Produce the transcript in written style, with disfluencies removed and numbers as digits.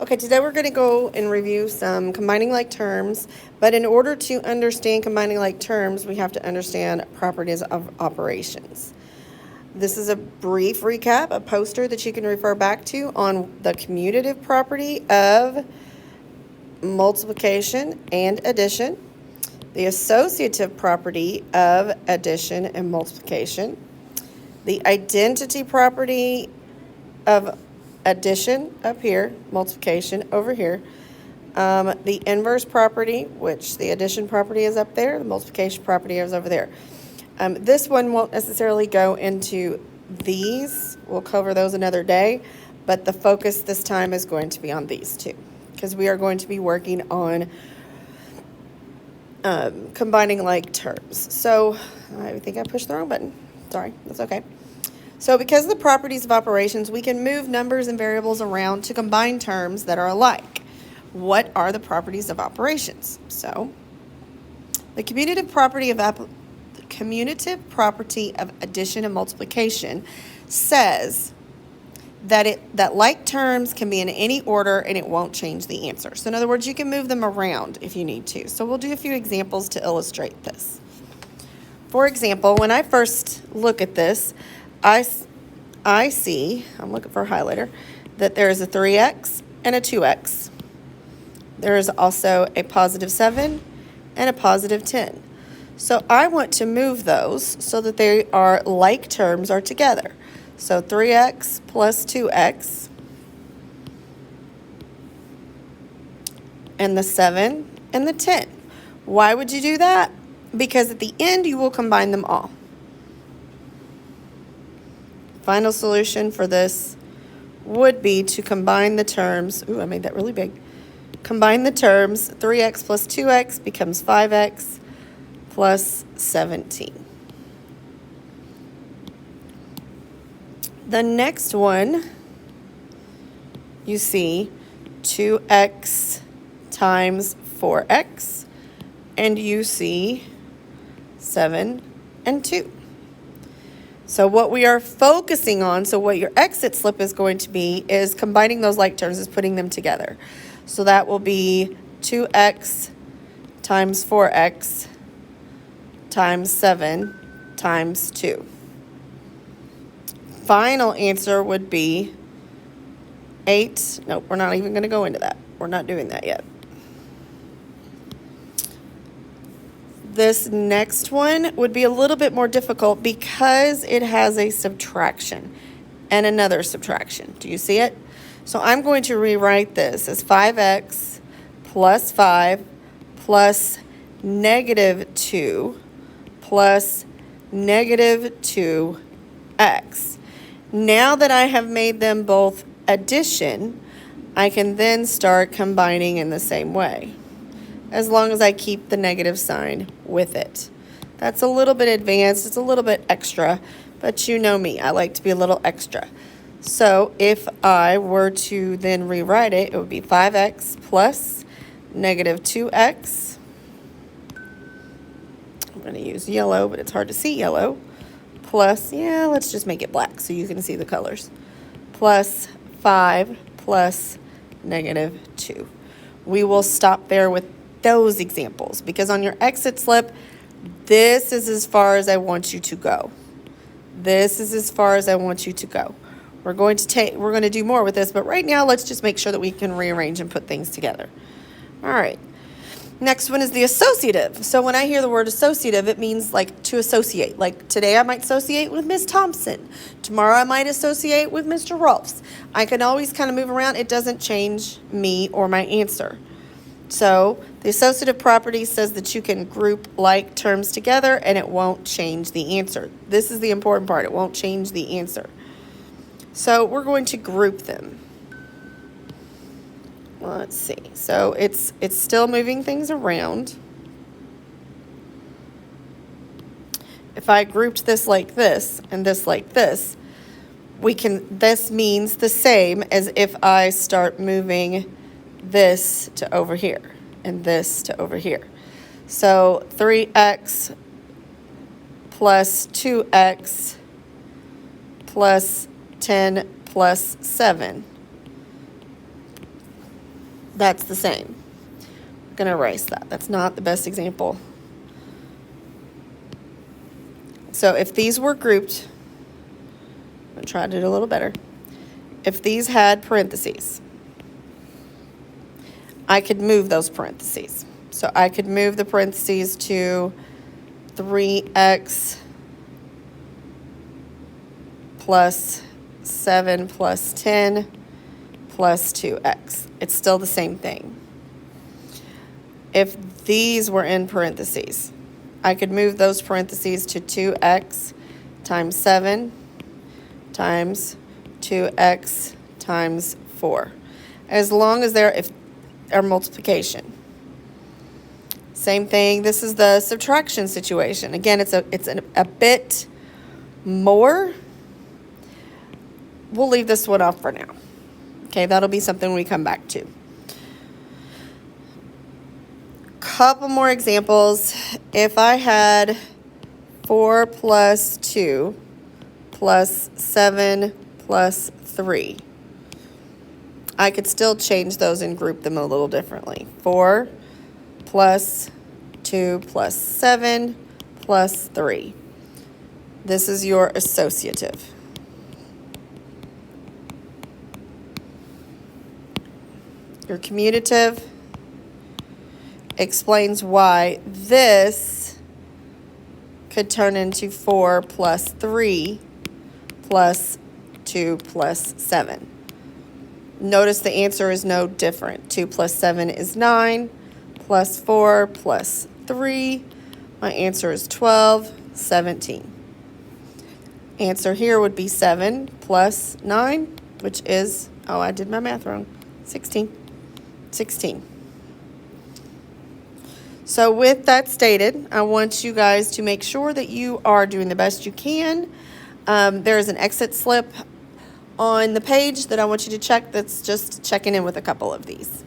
Okay, today we're going to go and review some combining like terms, but in order to understand combining like terms, we have to understand properties of operations. This is a brief recap, a poster that you can refer back to on the commutative property of multiplication and addition, the associative property of addition and multiplication, the identity property of addition up here, multiplication over here, the inverse property, which the addition property is up there, the multiplication property is over there. This one won't necessarily go into these. We'll cover those another day, but the focus this time is going to be on these two because we are going to be working on combining like terms. So I think I pushed the wrong button. Sorry, that's okay. So because of the properties of operations, we can move numbers and variables around to combine terms that are alike. What are the properties of operations? So the commutative property of addition and multiplication says that like terms can be in any order and it won't change the answer. So in other words, you can move them around if you need to. So we'll do a few examples to illustrate this. For example, when I first look at this, I see, I'm looking for a highlighter, that there is a 3x and a 2x. There is also a positive 7 and a positive 10. So I want to move those so that they are like terms are together. So 3x plus 2x and the 7 and the 10. Why would you do that? Because at the end you will combine them all. Final solution for this would be to combine the terms. Ooh, I made that really big. Combine the terms. 3x plus 2x becomes 5x plus 17. The next one, you see 2x times 4x, and you see 7 and 2. So what we are focusing on, so what your exit slip is going to be, is combining those like terms, is putting them together. So that will be 2x times 4x times 7 times 2. Final answer would be 8. Nope, we're not even going to go into that. We're not doing that yet. This next one would be a little bit more difficult because it has a subtraction and another subtraction. Do you see it? So I'm going to rewrite this as 5x plus 5 plus negative 2 plus negative 2x. Now that I have made them both addition, I can then start combining in the same way, as long as I keep the negative sign with it. That's a little bit advanced, it's a little bit extra, but you know me, I like to be a little extra. So if I were to then rewrite it, it would be 5x plus negative 2x. I'm going to use yellow, but it's hard to see yellow. Plus, let's just make it black so you can see the colors. Plus 5 plus negative 2. We will stop there with those examples because on your exit slip, this is as far as I want you to go. This is as far as I want you to go. We're going to do more with this, but right now let's just make sure that we can rearrange and put things together. All right. Next one is the associative. So when I hear the word associative, it means like to associate. Like today I might associate with Miss Thompson. Tomorrow I might associate with Mr. Rolfs. I can always kind of move around. It doesn't change me or my answer. So the associative property says that you can group like terms together and it won't change the answer. This is the important part. It won't change the answer. So we're going to group them. Let's see. So it's still moving things around. If I grouped this like this and this like this, this means the same as if I start moving this to over here and this to over here. So 3x plus 2x plus 10 plus 7 That's the same. I'm going to erase that. That's not the best example. So if these were grouped, I'm going to try to do it a little better. If these had parentheses, I could move those parentheses. So I could move the parentheses to 3x plus 7 plus 10 plus 2x. It's still the same thing. If these were in parentheses, I could move those parentheses to 2x times 7 times 2x times 4. As long as they're multiplication. Same thing. This is the subtraction situation. Again, it's a bit more. We'll leave this one off for now. Okay, that'll be something we come back to. Couple more examples. If I had 4 plus 2 plus 7 plus 3, I could still change those and group them a little differently. 4 plus 2 plus 7 plus 3. This is your associative. Your commutative explains why this could turn into 4 plus 3 plus 2 plus 7. Notice the answer is no different. 2 plus 7 is 9, plus 4 plus 3. My answer is 12, 17. Answer here would be 7 plus 9, which is, oh, I did my math wrong, 16. 16. So with that stated, I want you guys to make sure that you are doing the best you can. There is an exit slip on the page that I want you to check that's just checking in with a couple of these.